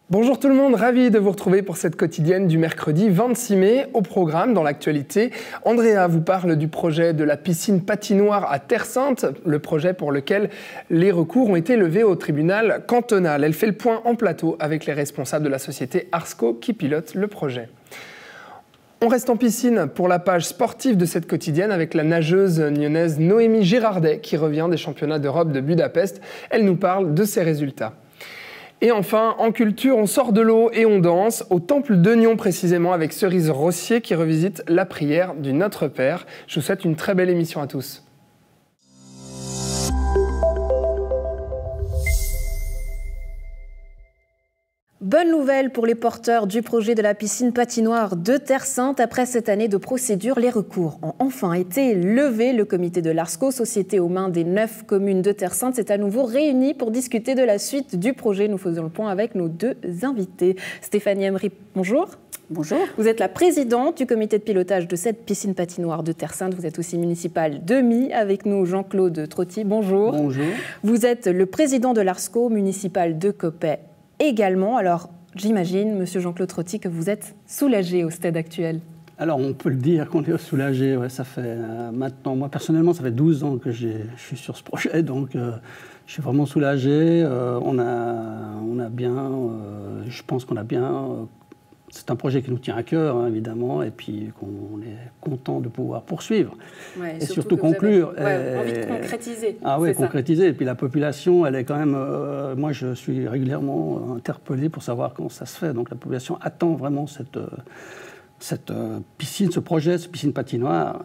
Bonjour tout le monde, ravi de vous retrouver pour cette quotidienne du mercredi 26 mai. Au programme, dans l'actualité, Andrea vous parle du projet de la piscine patinoire à Terre-Sainte, le projet pour lequel les recours ont été levés au tribunal cantonal. Elle fait le point en plateau avec les responsables de la société Arsco qui pilote le projet. On reste en piscine pour la page sportive de cette quotidienne avec la nageuse lyonnaise Noémie Girardet qui revient des championnats d'Europe de Budapest. Elle nous parle de ses résultats. Et enfin, en culture, on sort de l'eau et on danse, au temple de Nyon précisément, avec Cerise Rossier qui revisite la prière du Notre Père. Je vous souhaite une très belle émission à tous. Bonne nouvelle pour les porteurs du projet de la piscine patinoire de Terre-Sainte. Après cette année de procédure, les recours ont enfin été levés. Le comité de l'Arsco, société aux mains des 9 communes de Terre-Sainte, s'est à nouveau réuni pour discuter de la suite du projet. Nous faisons le point avec nos deux invités. Stéphanie Emery, bonjour. Bonjour. Vous êtes la présidente du comité de pilotage de cette piscine patinoire de Terre-Sainte. Vous êtes aussi municipal de My. Avec nous, Jean-Claude Trotti, bonjour. Bonjour. Vous êtes le président de l'Arsco, municipal de Coppet également. Alors, j'imagine, monsieur Jean-Claude Trotti, que vous êtes soulagé au stade actuel. Alors, on peut le dire qu'on est soulagé. Ouais, ça fait maintenant, moi personnellement, ça fait 12 ans que je suis sur ce projet, donc je suis vraiment soulagé. On a bien, je pense qu'on a bien. C'est un projet qui nous tient à cœur, hein, évidemment, et puis qu'on est content de pouvoir poursuivre. Ouais, et surtout conclure. Envie de concrétiser. Ah oui, concrétiser. Et puis la population, elle est quand même... moi, je suis régulièrement interpellé pour savoir comment ça se fait. Donc la population attend vraiment cette piscine, ce projet, cette piscine patinoire.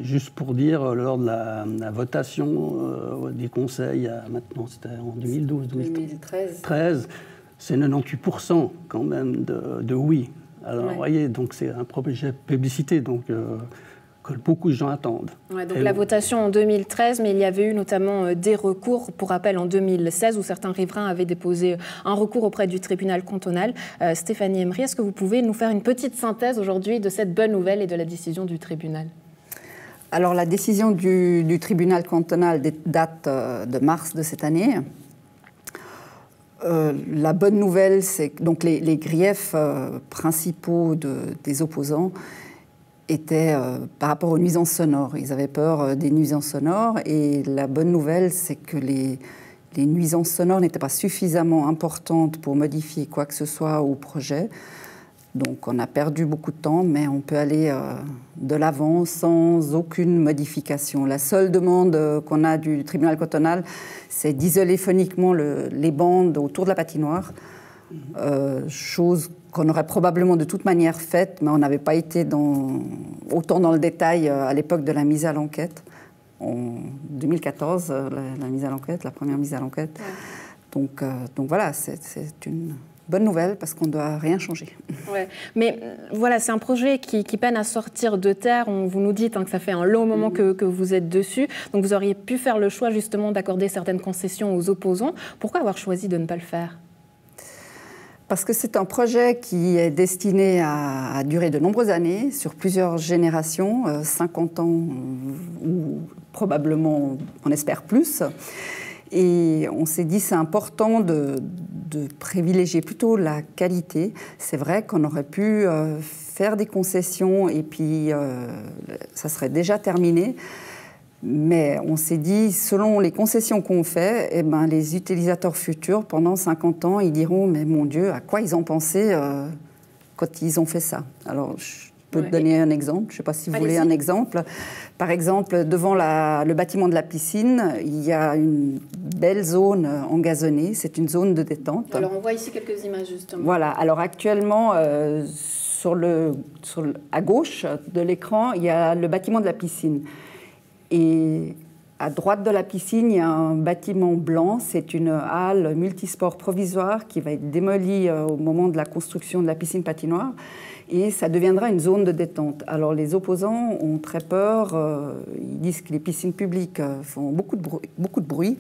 Juste pour dire, lors de la votation des conseils, maintenant, c'était en 2012-2013, c'est 98% quand même de oui. Alors, vous voyez, donc c'est un projet publicité, donc que beaucoup de gens attendent. Ouais, donc la votation en 2013, mais il y avait eu notamment des recours, pour rappel en 2016, où certains riverains avaient déposé un recours auprès du tribunal cantonal. Stéphanie Emery, est-ce que vous pouvez nous faire une petite synthèse aujourd'hui de cette bonne nouvelle et de la décision du tribunal ? Alors la décision du tribunal cantonal date de mars de cette année. La bonne nouvelle, c'est que donc les griefs principaux des opposants étaient par rapport aux nuisances sonores. Ils avaient peur des nuisances sonores et la bonne nouvelle, c'est que les nuisances sonores n'étaient pas suffisamment importantes pour modifier quoi que ce soit au projet. Donc on a perdu beaucoup de temps, mais on peut aller de l'avant sans aucune modification. La seule demande qu'on a du tribunal cantonal, c'est d'isoler phoniquement les bandes autour de la patinoire, chose qu'on aurait probablement de toute manière faite, mais on n'avait pas été autant dans le détail à l'époque de la mise à l'enquête. En 2014, la mise à l'enquête, la première mise à l'enquête. Ouais. Donc voilà, c'est une bonne nouvelle parce qu'on ne doit rien changer. Ouais. Mais voilà, c'est un projet qui peine à sortir de terre. Vous nous dites que ça fait un long moment que vous êtes dessus. Donc vous auriez pu faire le choix justement d'accorder certaines concessions aux opposants. Pourquoi avoir choisi de ne pas le faire ? Parce que c'est un projet qui est destiné à durer de nombreuses années, sur plusieurs générations, 50 ans ou probablement, on espère plus. Et on s'est dit c'est important de privilégier plutôt la qualité. C'est vrai qu'on aurait pu faire des concessions et puis ça serait déjà terminé. Mais on s'est dit, selon les concessions qu'on fait, eh ben, les utilisateurs futurs, pendant 50 ans, ils diront « Mais mon Dieu, à quoi ils ont pensé quand ils ont fait ça ?» Alors, je peux te donner un exemple. Je ne sais pas si vous voulez un exemple. Par exemple, devant le bâtiment de la piscine, il y a une belle zone engazonnée. C'est une zone de détente. Alors, on voit ici quelques images, justement. Voilà. Alors, actuellement, à gauche de l'écran, il y a le bâtiment de la piscine. Et à droite de la piscine, il y a un bâtiment blanc. C'est une halle multisport provisoire qui va être démolie au moment de la construction de la piscine patinoire. Et ça deviendra une zone de détente. Alors les opposants ont très peur. Ils disent que les piscines publiques font beaucoup de bruit.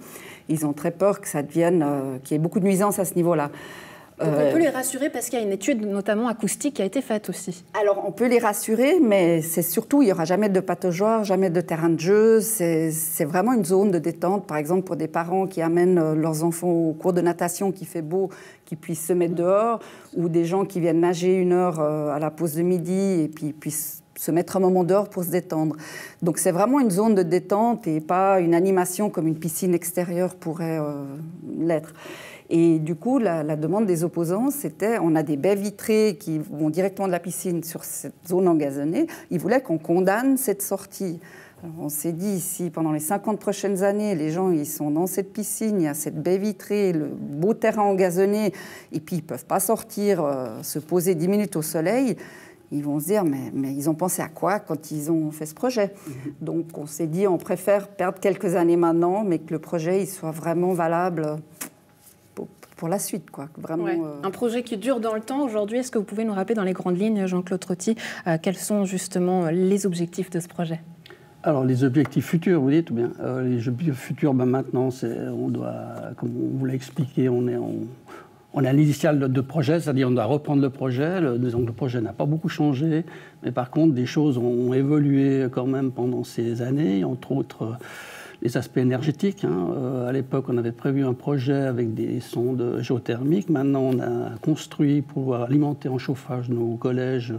Ils ont très peur que ça devienne, qu'il y ait beaucoup de nuisances à ce niveau-là. Donc on peut les rassurer parce qu'il y a une étude notamment acoustique qui a été faite aussi. Alors on peut les rassurer, mais c'est surtout, il n'y aura jamais de pataugeoire, jamais de terrain de jeu. C'est vraiment une zone de détente, par exemple pour des parents qui amènent leurs enfants au cours de natation qui fait beau, qui puissent se mettre dehors, ou des gens qui viennent nager 1 heure à la pause de midi et puis puissent se mettre un moment dehors pour se détendre. Donc c'est vraiment une zone de détente et pas une animation comme une piscine extérieure pourrait l'être. Et du coup, la demande des opposants, c'était, on a des baies vitrées qui vont directement de la piscine sur cette zone engazonnée. Ils voulaient qu'on condamne cette sortie. Alors, on s'est dit, si pendant les 50 prochaines années, les gens ils sont dans cette piscine, il y a cette baie vitrée, le beau terrain engazonné, et puis ils ne peuvent pas sortir, se poser 10 minutes au soleil, ils vont se dire, mais ils ont pensé à quoi quand ils ont fait ce projet? Donc on s'est dit, on préfère perdre quelques années maintenant, mais que le projet il soit vraiment valable pour la suite, quoi. Vraiment, ouais. Un projet qui dure dans le temps. Aujourd'hui, est-ce que vous pouvez nous rappeler dans les grandes lignes, Jean-Claude Trotti, quels sont justement les objectifs de ce projet? Alors, les objectifs futurs, vous dites, ou bien les objectifs futurs, maintenant, on doit, comme on vous l'a expliqué, on est à l'initiale de projet, c'est-à-dire on doit reprendre le projet. Disons que le projet n'a pas beaucoup changé, mais par contre, des choses ont évolué quand même pendant ces années, entre autres les aspects énergétiques. À l'époque, on avait prévu un projet avec des sondes géothermiques. Maintenant, on a construit pour pouvoir alimenter en chauffage nos collèges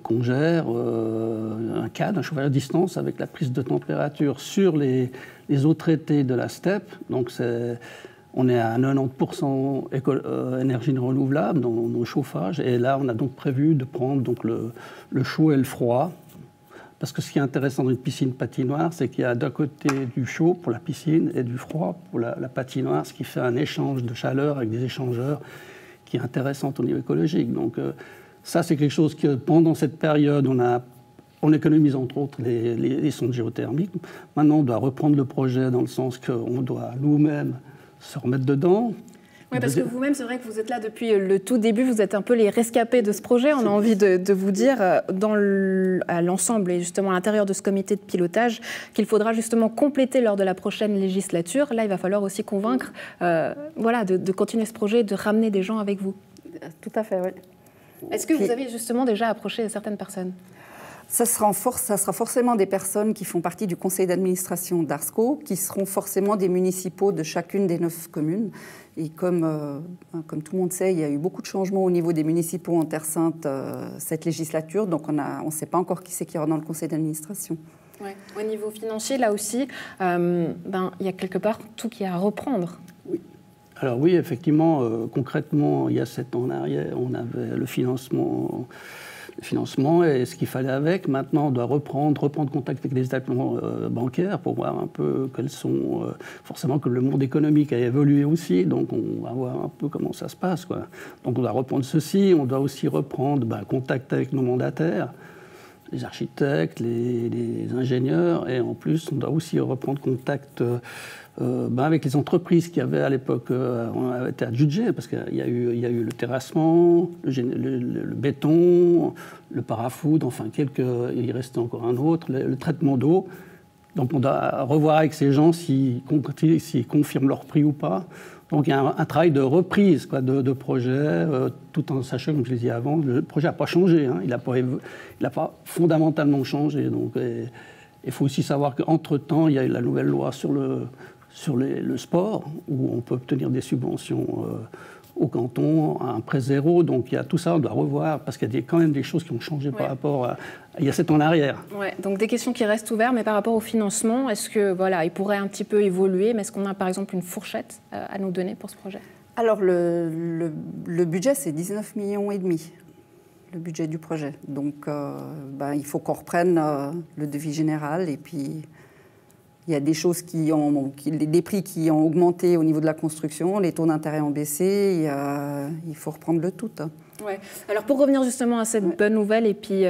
qu'on gère, un cadre, un chauffage à distance avec la prise de température sur les eaux traitées de la steppe. Donc, on est à 90% énergie renouvelable dans nos chauffages. Et là, on a donc prévu de prendre donc, le chaud et le froid. Parce que ce qui est intéressant dans une piscine patinoire, c'est qu'il y a d'un côté du chaud pour la piscine et du froid pour la patinoire, ce qui fait un échange de chaleur avec des échangeurs qui est intéressant au niveau écologique. Donc ça, c'est quelque chose que pendant cette période, on économise entre autres les sondes géothermiques. Maintenant, on doit reprendre le projet dans le sens qu'on doit nous-mêmes se remettre dedans. Oui, parce que vous-même, c'est vrai que vous êtes là depuis le tout début, vous êtes un peu les rescapés de ce projet. On a envie de vous dire, à l'ensemble et justement à l'intérieur de ce comité de pilotage, qu'il faudra justement compléter lors de la prochaine législature. Là, il va falloir aussi convaincre de continuer ce projet, de ramener des gens avec vous. Tout à fait, oui. Est-ce que vous avez justement déjà approché certaines personnes ? Ça sera forcément des personnes qui font partie du conseil d'administration d'Arsco, qui seront forcément des municipaux de chacune des 9 communes. Et comme tout le monde sait, il y a eu beaucoup de changements au niveau des municipaux en Terre Sainte cette législature, donc on ne sait pas encore qui c'est qui aura dans le conseil d'administration. Ouais. Au niveau financier, là aussi, il y a quelque part tout qui est à reprendre. Oui. Alors oui, effectivement, concrètement, il y a 7 ans en arrière, on avait le financement et ce qu'il fallait avec. Maintenant, on doit reprendre contact avec les établissements bancaires pour voir un peu quels sont... forcément que le monde économique a évolué aussi, donc on va voir un peu comment ça se passe, quoi. Donc on doit reprendre ceci, on doit aussi reprendre contact avec nos mandataires, les architectes, les ingénieurs, et en plus, on doit aussi reprendre contact avec les entreprises qui avaient à l'époque été adjugées, parce qu'il y a eu le terrassement, le béton, le parafoudre, enfin il restait encore un autre, le traitement d'eau. Donc on doit revoir avec ces gens s'ils confirment leur prix ou pas. Donc il y a un travail de reprise de projet, tout en sachant, comme je l'ai dit avant, le projet n'a pas changé, il n'a pas fondamentalement changé. Donc il faut aussi savoir qu'entre-temps, il y a eu la nouvelle loi sur le sport, où on peut obtenir des subventions au canton, à un prêt zéro. Donc il y a tout ça, on doit revoir, parce qu'il y a quand même des choses qui ont changé par rapport à il y a 7 ans en arrière. Ouais, donc des questions qui restent ouvertes, mais par rapport au financement, est-ce que il pourrait un petit peu évoluer, mais est-ce qu'on a par exemple une fourchette à nous donner pour ce projet ? Alors le budget, c'est 19,5 millions, le budget du projet. Donc il faut qu'on reprenne le devis général, et puis il y a des choses des prix qui ont augmenté au niveau de la construction, les taux d'intérêt ont baissé, il faut reprendre le tout. Ouais. Alors pour revenir justement à cette bonne nouvelle, et puis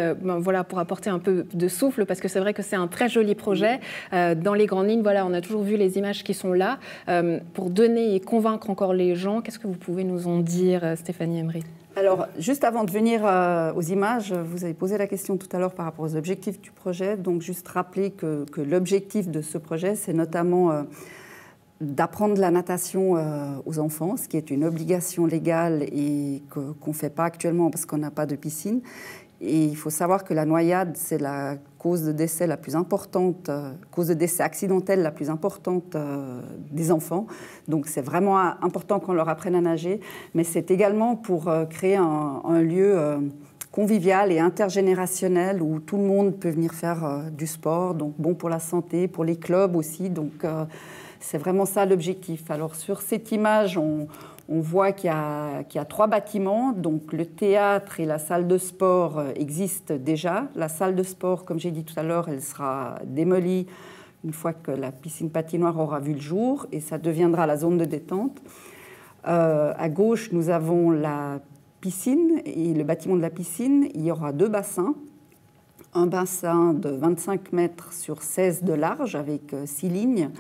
pour apporter un peu de souffle, parce que c'est vrai que c'est un très joli projet. Dans les grandes lignes, on a toujours vu les images qui sont là. Pour donner et convaincre encore les gens, qu'est-ce que vous pouvez nous en dire, Stéphanie Emery ? Alors, juste avant de venir aux images, vous avez posé la question tout à l'heure par rapport aux objectifs du projet. Donc, juste rappeler que l'objectif de ce projet, c'est notamment d'apprendre la natation aux enfants, ce qui est une obligation légale et qu'on ne fait pas actuellement parce qu'on n'a pas de piscine. Et il faut savoir que la noyade, c'est la cause de décès la plus importante, cause de décès accidentelle la plus importante des enfants. Donc c'est vraiment important qu'on leur apprenne à nager, mais c'est également pour créer un lieu convivial et intergénérationnel où tout le monde peut venir faire du sport, donc bon pour la santé, pour les clubs aussi. Donc c'est vraiment ça l'objectif. Alors sur cette image, on voit qu'il y a 3 bâtiments. Donc le théâtre et la salle de sport existent déjà. La salle de sport, comme j'ai dit tout à l'heure, elle sera démolie une fois que la piscine patinoire aura vu le jour et ça deviendra la zone de détente. À gauche, nous avons la piscine et le bâtiment de la piscine. Il y aura 2 bassins. Un bassin de 25 mètres sur 16 de large avec 6 lignes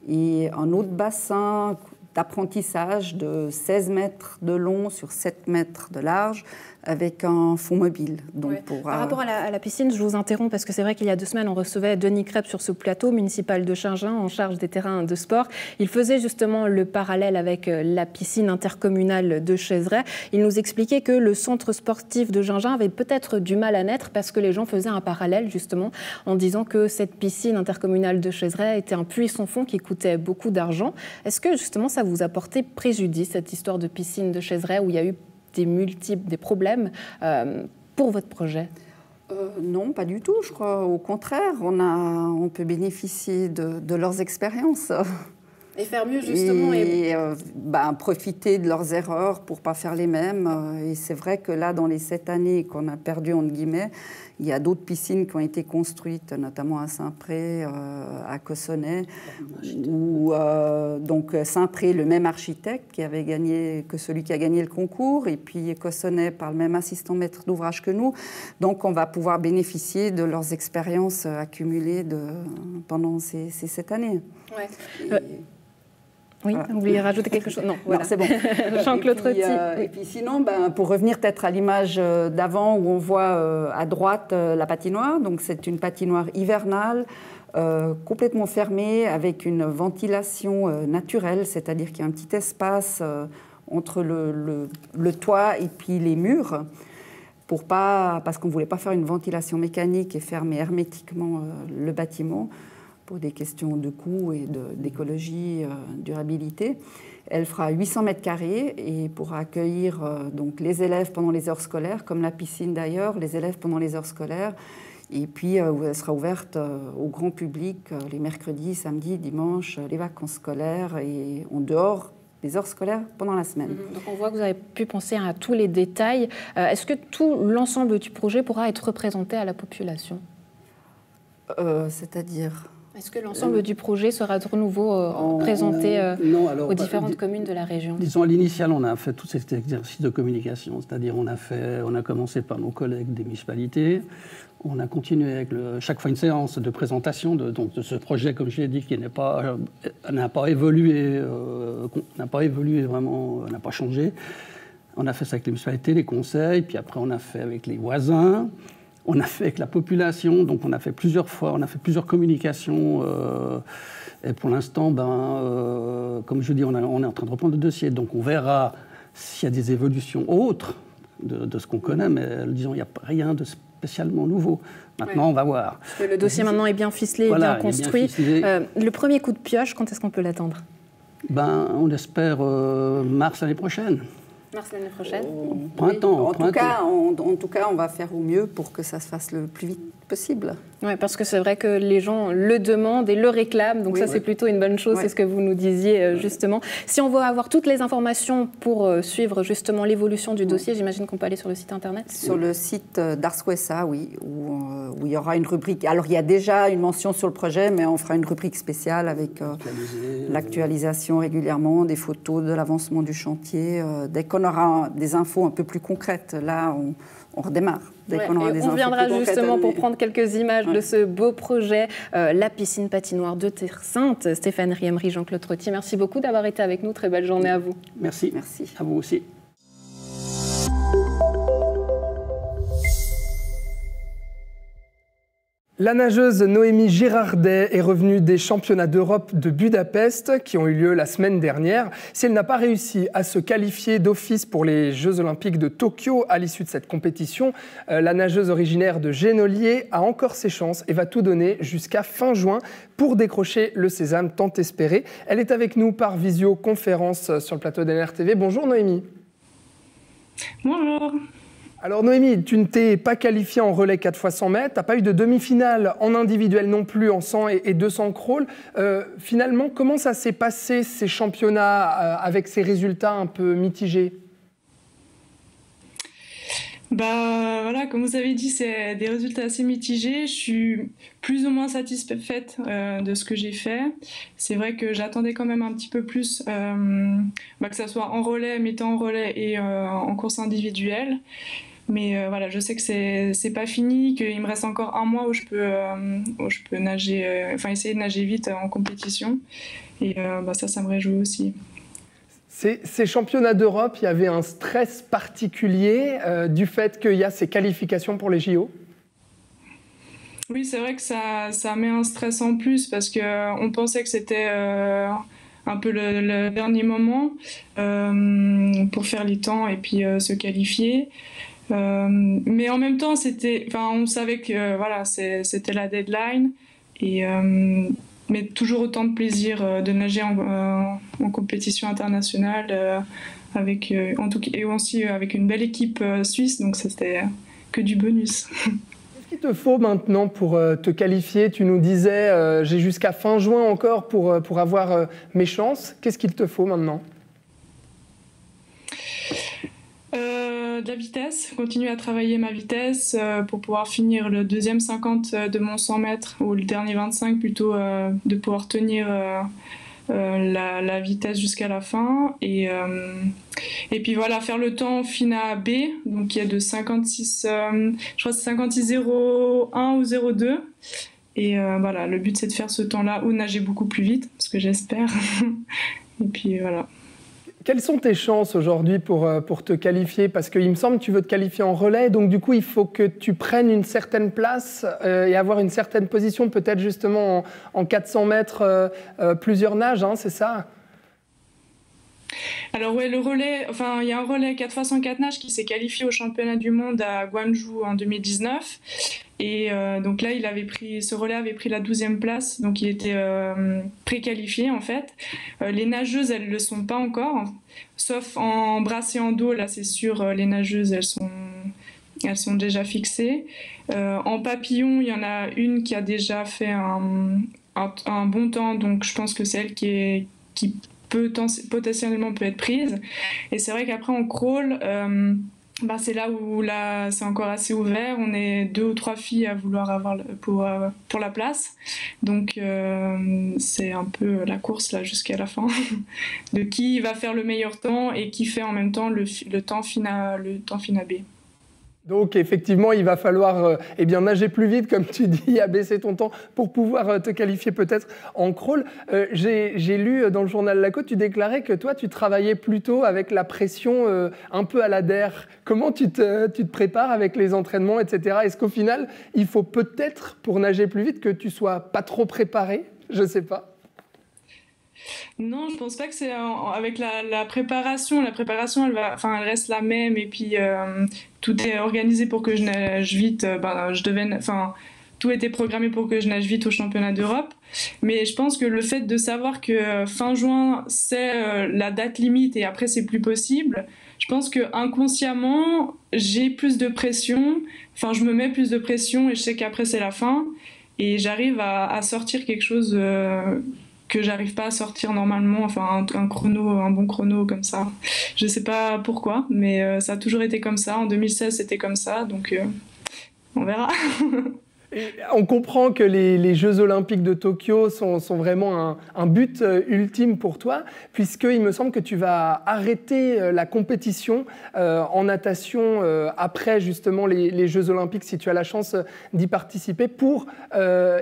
et un autre bassin d'apprentissage de 16 mètres de long sur 7 mètres de large avec un fond mobile. Donc Par rapport à la piscine, je vous interromps parce que c'est vrai qu'il y a 2 semaines, on recevait Denis Crêpe sur ce plateau municipal de Chingin en charge des terrains de sport. Il faisait justement le parallèle avec la piscine intercommunale de Chézeray. Il nous expliquait que le centre sportif de Gingin avait peut-être du mal à naître parce que les gens faisaient un parallèle justement en disant que cette piscine intercommunale de Chézeray était un puits sans fond qui coûtait beaucoup d'argent. Est-ce que justement ça vous a porté préjudice, cette histoire de piscine de Chézeray où il y a eu des problèmes pour votre projet? Non, pas du tout, je crois. Au contraire, on peut bénéficier de leurs expériences. Et faire mieux, justement. Et profiter de leurs erreurs pour ne pas faire les mêmes. Et c'est vrai que là, dans les 7 années qu'on a perdues, entre guillemets, il y a d'autres piscines qui ont été construites, notamment à Saint-Pré, à Cossonay. Donc Saint-Pré, le même architecte qui avait gagné que celui qui a gagné le concours, et puis Cossonay par le même assistant maître d'ouvrage que nous. Donc on va pouvoir bénéficier de leurs expériences accumulées pendant ces 7 années. Ouais. Oui, voilà. Vous vouliez rajouter quelque chose? Non, voilà. C'est bon. Jean-Claude Trotti. Et puis sinon, pour revenir peut-être à l'image d'avant où on voit à droite la patinoire, donc c'est une patinoire hivernale, complètement fermée avec une ventilation naturelle, c'est-à-dire qu'il y a un petit espace entre le toit et puis les murs, parce qu'on ne voulait pas faire une ventilation mécanique et fermer hermétiquement le bâtiment, pour des questions de coût et d'écologie, durabilité. Elle fera 800 mètres carrés et pourra accueillir donc les élèves pendant les heures scolaires, comme la piscine d'ailleurs, les élèves pendant les heures scolaires. Et puis, elle sera ouverte au grand public les mercredis, samedis, dimanches, les vacances scolaires et en dehors des heures scolaires pendant la semaine. Donc on voit que vous avez pu penser à tous les détails. Est-ce que tout l'ensemble du projet pourra être représenté à la population? C'est-à-dire ? Est-ce que l'ensemble du projet sera de nouveau présenté aux différentes communes de la région? Disons, à l'initial, on a fait tout cet exercice de communication, c'est-à-dire on a commencé par nos collègues des municipalités, on a continué avec chaque fois une séance de présentation de ce projet, comme je l'ai dit, qui n'a pas évolué vraiment, n'a pas changé. On a fait ça avec les municipalités, les conseils, puis après on a fait avec les voisins. On a fait avec la population, donc on a fait plusieurs plusieurs communications. Et pour l'instant, comme je dis, on est en train de reprendre le dossier. Donc on verra s'il y a des évolutions autres de ce qu'on connaît, mais disons, il n'y a rien de spécialement nouveau. Maintenant, on va voir. Le dossier maintenant est bien ficelé, bien construit. Le premier coup de pioche, quand est-ce qu'on peut l'attendre? On espère mars l'année prochaine. Mars l'année prochaine. Printemps. En tout cas, on va faire au mieux pour que ça se fasse le plus vite possible. Oui, parce que c'est vrai que les gens le demandent et le réclament, donc c'est plutôt une bonne chose, c'est ce que vous nous disiez justement. Si on veut avoir toutes les informations pour suivre justement l'évolution du dossier, j'imagine qu'on peut aller sur le site internet. Sur le site d'Arsquesa, oui, où il y aura une rubrique. Alors il y a déjà une mention sur le projet, mais on fera une rubrique spéciale avec l'actualisation régulièrement, des photos de l'avancement du chantier. Dès qu'on aura des infos un peu plus concrètes, là on redémarre. On viendra justement pour prendre quelques images de ce beau projet, la piscine patinoire de Terre Sainte. Stéphane Riemery, Jean-Claude Trotti, merci beaucoup d'avoir été avec nous. Très belle journée à vous. Merci. À vous aussi. La nageuse Noémie Girardet est revenue des championnats d'Europe de Budapest qui ont eu lieu la semaine dernière. Si elle n'a pas réussi à se qualifier d'office pour les Jeux Olympiques de Tokyo à l'issue de cette compétition, la nageuse originaire de Genolier a encore ses chances et va tout donner jusqu'à fin juin pour décrocher le sésame tant espéré. Elle est avec nous par visioconférence sur le plateau d'NRTV. Bonjour Noémie. Bonjour. Alors Noémie, tu ne t'es pas qualifiée en relais 4 x 100 mètres, tu n'as pas eu de demi-finale en individuel non plus en 100 et 200 crawl. Finalement, comment ça s'est passé ces championnats avec ces résultats un peu mitigés ? Voilà, comme vous avez dit, c'est des résultats assez mitigés. Je suis plus ou moins satisfaite de ce que j'ai fait. C'est vrai que j'attendais quand même un petit peu plus, que ça soit en relais, mettant en relais et en course individuelle. Mais voilà, je sais que c'est pas fini, qu'il me reste encore un mois où je peux nager, essayer de nager vite en compétition. Et ça me réjouit aussi. Ces championnats d'Europe, il y avait un stress particulier du fait qu'il y a ces qualifications pour les JO ? Oui, c'est vrai que ça met un stress en plus parce qu'on pensait que c'était un peu le dernier moment pour faire les temps et puis se qualifier. Mais en même temps, on savait que c'était la deadline mais toujours autant de plaisir de nager en compétition internationale en tout cas, et aussi avec une belle équipe suisse, donc c'était que du bonus. Qu'est-ce qu'il te faut maintenant pour te qualifier ? Tu nous disais j'ai jusqu'à fin juin encore pour avoir mes chances. Qu'est-ce qu'il te faut maintenant ? De la vitesse, continuer à travailler ma vitesse pour pouvoir finir le deuxième 50 de mon 100 mètres ou le dernier 25 plutôt, de pouvoir tenir la vitesse jusqu'à la fin et puis voilà, faire le temps FINA B, donc qui est de 56, je crois c'est 56,01 ou 02 et le but c'est de faire ce temps-là ou nager beaucoup plus vite, ce que j'espère et puis voilà. Quelles sont tes chances aujourd'hui pour te qualifier ? Parce qu'il me semble que tu veux te qualifier en relais, donc du coup, il faut que tu prennes une certaine place et avoir une certaine position, peut-être justement en 400 mètres, plusieurs nages, hein, c'est ça ? Alors ouais, le relais, il y a un relais 4 x 104 nages qui s'est qualifié au championnat du monde à Guangzhou en 2019. Et donc là, ce relais avait pris la 12e place, donc il était préqualifié en fait. Les nageuses, elles ne le sont pas encore, sauf en brasse et en dos, là c'est sûr, les nageuses, elles sont déjà fixées. En papillon, il y en a une qui a déjà fait un bon temps, donc je pense que c'est elle qui potentiellement peut être prise. Et c'est vrai qu'après en crawl, c'est là où c'est encore assez ouvert. On est 2 ou 3 filles à vouloir avoir pour la place. Donc c'est un peu la course là jusqu'à la fin de qui va faire le meilleur temps et qui fait en même temps le temps FINA B. Donc effectivement, il va falloir nager plus vite, comme tu dis, abaisser ton temps pour pouvoir te qualifier peut-être en crawl. J'ai lu dans le journal La Côte, tu déclarais que toi, tu travaillais plutôt avec la pression un peu à la DER. Comment tu te prépares avec les entraînements, etc. Est-ce qu'au final, il faut peut-être, pour nager plus vite, que tu sois pas trop préparé ? Je ne sais pas. Non, je pense pas que c'est avec la préparation. La préparation, elle reste la même et puis tout est organisé pour que je nage vite. Tout était programmé pour que je nage vite au championnat d'Europe. Mais je pense que le fait de savoir que fin juin c'est la date limite et après c'est plus possible, je pense que inconsciemment j'ai plus de pression. Je me mets plus de pression et je sais qu'après c'est la fin et j'arrive à sortir quelque chose. Que j'arrive pas à sortir normalement, un bon chrono comme ça. Je sais pas pourquoi, mais ça a toujours été comme ça. En 2016, c'était comme ça, donc on verra. Et on comprend que les Jeux Olympiques de Tokyo sont vraiment un but ultime pour toi, puisqu'il me semble que tu vas arrêter la compétition en natation après justement les Jeux Olympiques, si tu as la chance d'y participer, pour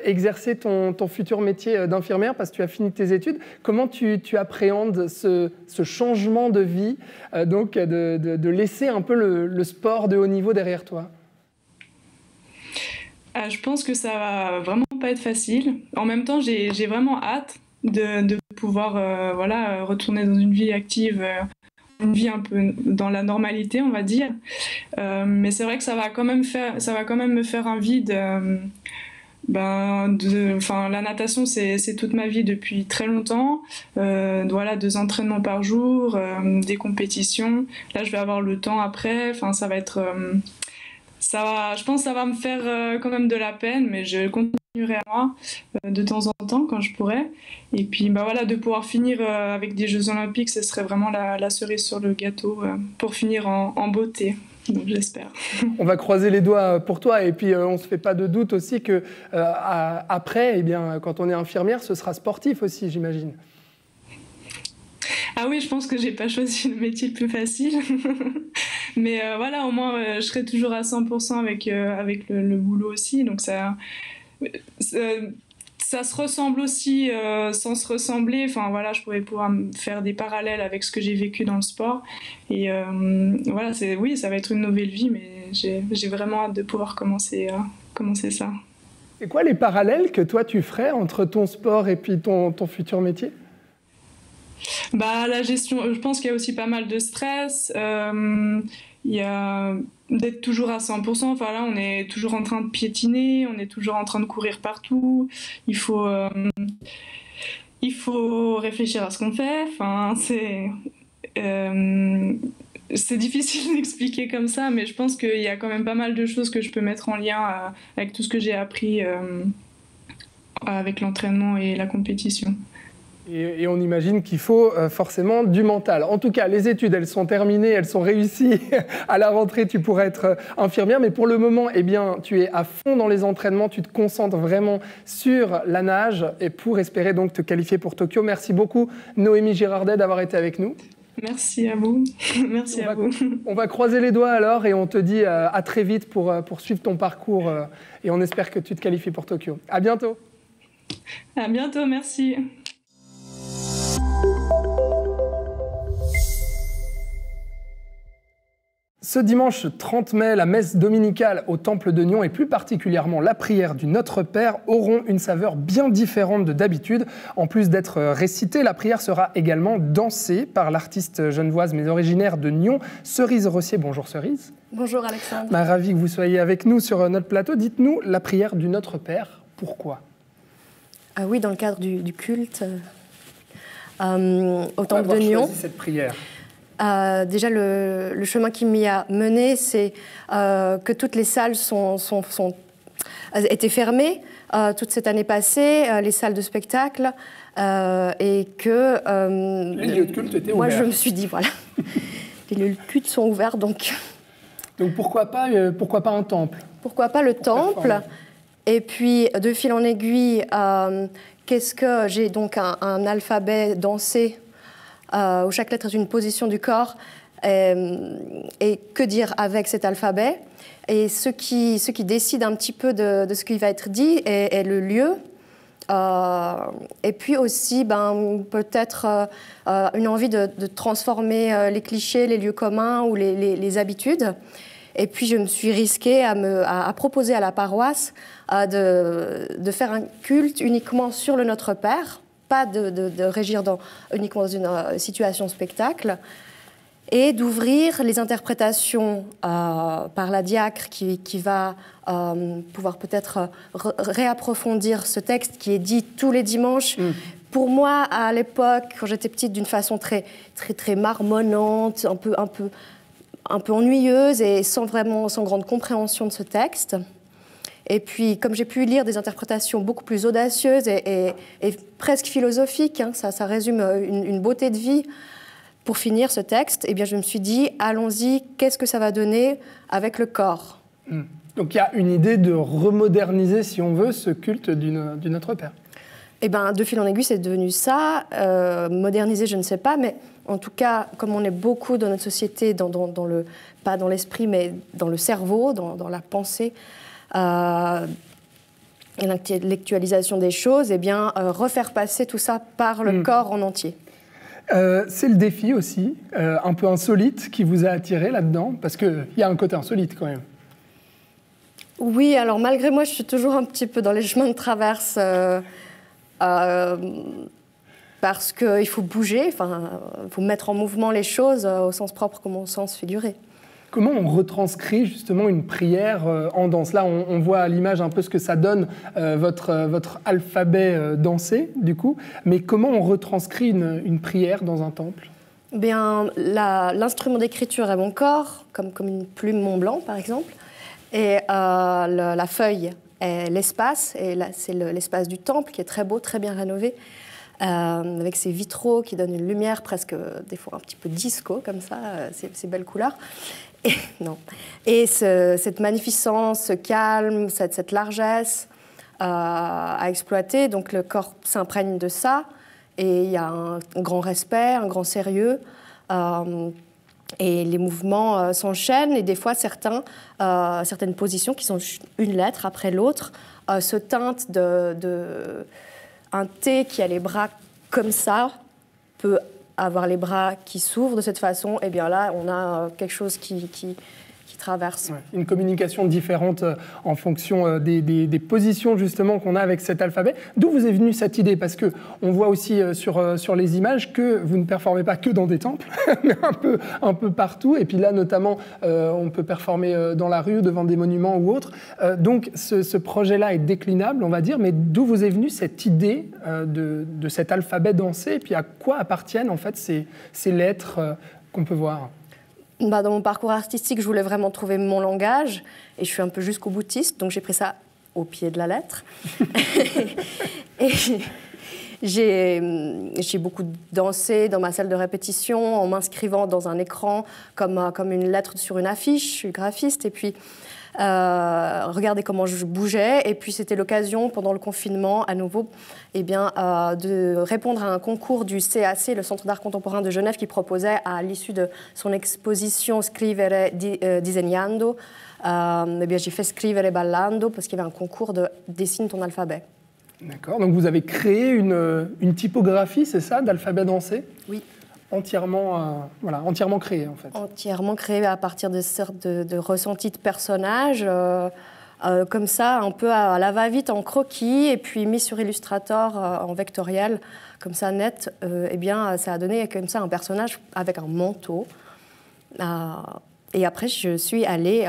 exercer ton futur métier d'infirmière, parce que tu as fini tes études. Comment tu appréhendes ce changement de vie, donc de laisser un peu le sport de haut niveau derrière toi ? Je pense que ça va vraiment pas être facile. En même temps, j'ai vraiment hâte de pouvoir retourner dans une vie active, une vie un peu dans la normalité, on va dire. Mais c'est vrai que ça va quand même me faire un vide. La natation, c'est toute ma vie depuis très longtemps. 2 entraînements par jour, des compétitions. Là, je vais avoir le temps après. Enfin, ça va être... je pense que ça va me faire quand même de la peine, mais je continuerai à moi de temps en temps quand je pourrai. Et puis de pouvoir finir avec des Jeux Olympiques, ce serait vraiment la cerise sur le gâteau pour finir en beauté. Donc j'espère. On va croiser les doigts pour toi et puis on ne se fait pas de doute aussi que après, quand on est infirmière, ce sera sportif aussi, j'imagine. Ah oui, je pense que j'ai pas choisi le métier le plus facile. Mais au moins, je serai toujours à 100% avec le boulot aussi. Donc ça se ressemble aussi sans se ressembler. Enfin, je pourrais pouvoir faire des parallèles avec ce que j'ai vécu dans le sport. Et ça va être une nouvelle vie, mais j'ai vraiment hâte de pouvoir commencer ça. C'est quoi les parallèles que toi tu ferais entre ton sport et puis ton futur métier ? La gestion, je pense qu'il y a aussi pas mal de stress. Il y a d'être toujours à 100%. Enfin là, on est toujours en train de piétiner, on est toujours en train de courir partout. Il faut réfléchir à ce qu'on fait. Enfin, c'est difficile d'expliquer comme ça, mais je pense qu'il y a quand même pas mal de choses que je peux mettre en lien avec tout ce que j'ai appris avec l'entraînement et la compétition. Et on imagine qu'il faut forcément du mental. En tout cas, les études, elles sont terminées, elles sont réussies. À la rentrée, tu pourrais être infirmière. Mais pour le moment, tu es à fond dans les entraînements. Tu te concentres vraiment sur la nage et pour espérer donc te qualifier pour Tokyo. Merci beaucoup, Noémie Girardet, d'avoir été avec nous. Merci à vous. Merci à vous. On va croiser les doigts alors et on te dit à très vite pour suivre ton parcours. Et on espère que tu te qualifies pour Tokyo. À bientôt. À bientôt, merci. Ce dimanche 30 mai, la messe dominicale au Temple de Nyon et plus particulièrement la prière du Notre Père auront une saveur bien différente de d'habitude. En plus d'être récitée, la prière sera également dansée par l'artiste genevoise mais originaire de Nyon, Cerise Rossier. Bonjour Cerise. Bonjour Alexandre. Ravi que vous soyez avec nous sur notre plateau. Dites-nous la prière du Notre Père, pourquoi ? Ah oui, dans le cadre du culte au Temple de Nyon. Choisi cette prière. Déjà, le chemin qui m'y a mené, c'est que toutes les salles étaient fermées toute cette année passée, les salles de spectacle, et que... les lieux de culte étaient ouverts. Moi, je me suis dit, voilà, les lieux de culte sont ouverts, donc... Donc pourquoi pas un temple ? Pourquoi pas le temple ? Et puis, de fil en aiguille, qu'est-ce que j'ai donc un alphabet dansé où chaque lettre est une position du corps, et que dire avec cet alphabet. Et ce qui décide un petit peu de ce qui va être dit est le lieu. Et puis aussi, peut-être une envie de transformer les clichés, les lieux communs ou les habitudes. Et puis, je me suis risquée à proposer à la paroisse de faire un culte uniquement sur le Notre Père, pas de régir uniquement dans une situation spectacle, et d'ouvrir les interprétations par la diacre qui va pouvoir peut-être réapprofondir ce texte qui est dit tous les dimanches. Pour moi, à l'époque, quand j'étais petite, d'une façon très, très, très marmonnante, un peu ennuyeuse et sans grande compréhension de ce texte. Et puis, comme j'ai pu lire des interprétations beaucoup plus audacieuses et presque philosophiques, ça résume une beauté de vie pour finir ce texte, eh bien, je me suis dit, allons-y, qu'est-ce que ça va donner avec le corps ? Donc, il y a une idée de remoderniser, si on veut, ce culte du Notre Père. Eh bien, de fil en aiguille, c'est devenu ça. Moderniser, je ne sais pas, mais en tout cas, comme on est beaucoup dans notre société, pas dans l'esprit, mais dans le cerveau, dans la pensée, et l'intellectualisation des choses, eh bien, refaire passer tout ça par le corps en entier. C'est le défi aussi, un peu insolite, qui vous a attiré là-dedans, parce qu'il y a un côté insolite quand même. Oui, alors malgré moi, je suis toujours un petit peu dans les chemins de traverse parce qu'il faut bouger, il faut mettre en mouvement les choses au sens propre comme au sens figuré. Comment on retranscrit justement une prière en danse? Là, on voit à l'image un peu ce que ça donne, votre alphabet dansé, du coup. Mais comment on retranscrit une prière dans un temple? Bien, l'instrument d'écriture est mon corps, comme une plume Mont Blanc, par exemple. Et la feuille est l'espace, et là, c'est l'espace du temple qui est très beau, très bien rénové, avec ses vitraux qui donnent une lumière presque, des fois, un petit peu disco, comme ça, ces belles couleurs. Et cette magnificence, ce calme, cette largesse à exploiter. Donc le corps s'imprègne de ça et il y a un grand respect, un grand sérieux. Et les mouvements s'enchaînent et des fois certaines positions qui sont une lettre après l'autre se teintent un T qui a les bras comme ça peut avoir les bras qui s'ouvrent de cette façon, et bien là, on a quelque chose qui traverse. Ouais, une communication différente en fonction des positions justement qu'on a avec cet alphabet. D'où vous est venue cette idée? Parce qu'on voit aussi sur les images que vous ne performez pas que dans des temples, mais un peu partout. Et puis là, notamment, on peut performer dans la rue, devant des monuments ou autres. Donc, ce projet-là est déclinable, on va dire. Mais d'où vous est venue cette idée de cet alphabet dansé? Et puis à quoi appartiennent en fait ces lettres qu'on peut voir? Dans mon parcours artistique, je voulais vraiment trouver mon langage et je suis un peu jusqu'au boutiste, donc j'ai pris ça au pied de la lettre. Et j'ai beaucoup dansé dans ma salle de répétition en m'inscrivant dans un écran comme une lettre sur une affiche. Je suis graphiste et puis regardez comment je bougeais. Et puis c'était l'occasion pendant le confinement à nouveau de répondre à un concours du CAC, le Centre d'art contemporain de Genève, qui proposait à l'issue de son exposition Scrivere disegnando, j'ai fait Scrivere ballando parce qu'il y avait un concours de dessine ton alphabet. D'accord, donc vous avez créé une typographie, c'est ça, d'alphabet dansé? Oui. Entièrement créé en fait. Entièrement créé à partir de sortes de ressentis de personnages, comme ça, un peu à la va-vite en croquis, et puis mis sur Illustrator en vectoriel, comme ça net. Ça a donné comme ça un personnage avec un manteau. Et après, je suis allée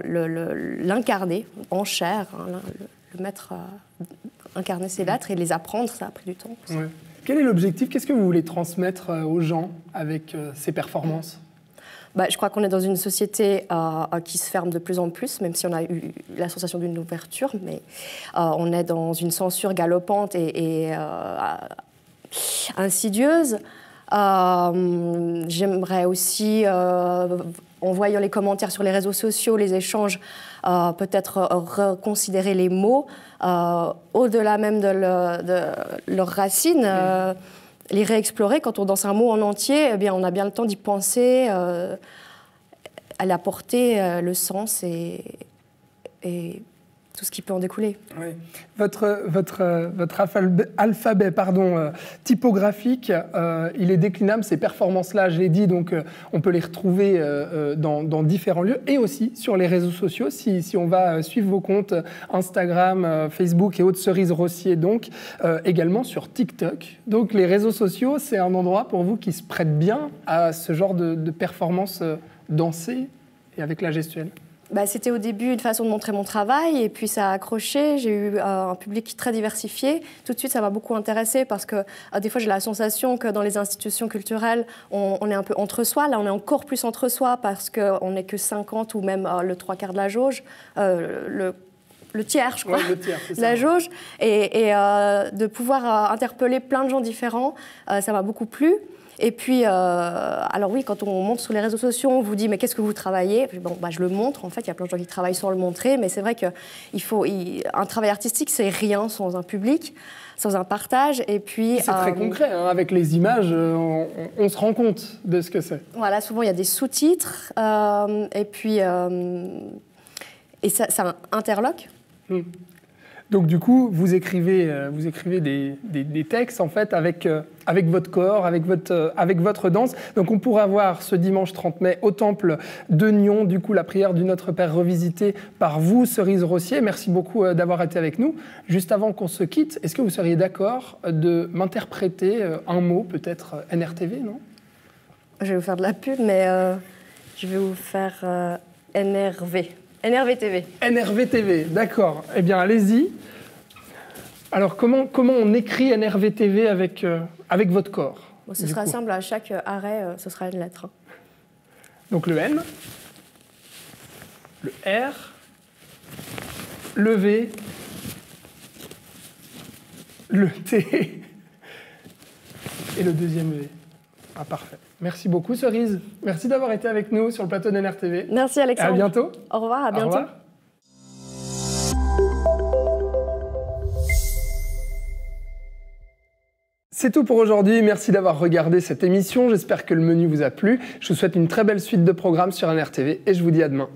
l'incarner en chair, le mettre incarner ces lettres et les apprendre, ça a pris du temps. Ouais. Quel est l'objectif? Qu'est-ce que vous voulez transmettre aux gens avec ces performances? Je crois qu'on est dans une société qui se ferme de plus en plus, même si on a eu la sensation d'une ouverture, mais on est dans une censure galopante et insidieuse. J'aimerais aussi, en voyant les commentaires sur les réseaux sociaux, les échanges, peut-être reconsidérer les mots, au-delà même de leurs racines, les réexplorer. Quand on danse un mot en entier, on a bien le temps d'y penser, à l'apporter le sens et tout ce qui peut en découler. Oui. Votre alphabet typographique, il est déclinable, ces performances-là, je l'ai dit, donc on peut les retrouver dans différents lieux et aussi sur les réseaux sociaux, si on va suivre vos comptes Instagram, Facebook et autres Cerise Rossier, donc également sur TikTok. Donc les réseaux sociaux, c'est un endroit pour vous qui se prête bien à ce genre de performances dansées et avec la gestuelle. C'était au début une façon de montrer mon travail et puis ça a accroché. J'ai eu un public très diversifié. Tout de suite, ça m'a beaucoup intéressée parce que des fois, j'ai la sensation que dans les institutions culturelles, on est un peu entre soi. Là, on est encore plus entre soi parce qu'on n'est que 50 ou même le 3/4 de la jauge. Le tiers, je crois, le tiers, c'est ça. La jauge. Et de pouvoir interpeller plein de gens différents, ça m'a beaucoup plu. Et puis, alors oui, quand on monte sur les réseaux sociaux, on vous dit « mais qu'est-ce que vous travaillez ?» Je le montre, en fait, il y a plein de gens qui travaillent sans le montrer, mais c'est vrai qu'un travail artistique, c'est rien sans un public, sans un partage, et puis... C'est très concret, hein, avec les images, on se rend compte de ce que c'est. Voilà, souvent il y a des sous-titres, et puis... et ça interloque. Donc du coup, vous écrivez des textes en fait avec votre corps, avec votre danse. Donc on pourra voir ce dimanche 30 mai au temple de Nyon, du coup la prière du Notre Père revisitée par vous, Cerise Rossier. Merci beaucoup d'avoir été avec nous. Juste avant qu'on se quitte, est-ce que vous seriez d'accord de m'interpréter un mot, peut-être NRTV, non? Je vais vous faire de la pub, mais je vais vous faire NRV. NRV TV. NRV TV, d'accord. Eh bien, allez-y. Alors, comment on écrit NRV TV avec votre corps? Bon, ce sera simple, à chaque arrêt, ce sera une lettre. Donc le N, le R, le V, le T et le deuxième V. Ah, parfait. Merci beaucoup, Cerise. Merci d'avoir été avec nous sur le plateau d'NRTV. Merci, Alexandre. Et à bientôt. Au revoir, à bientôt. Au revoir. C'est tout pour aujourd'hui. Merci d'avoir regardé cette émission. J'espère que le menu vous a plu. Je vous souhaite une très belle suite de programmes sur NRTV et je vous dis à demain.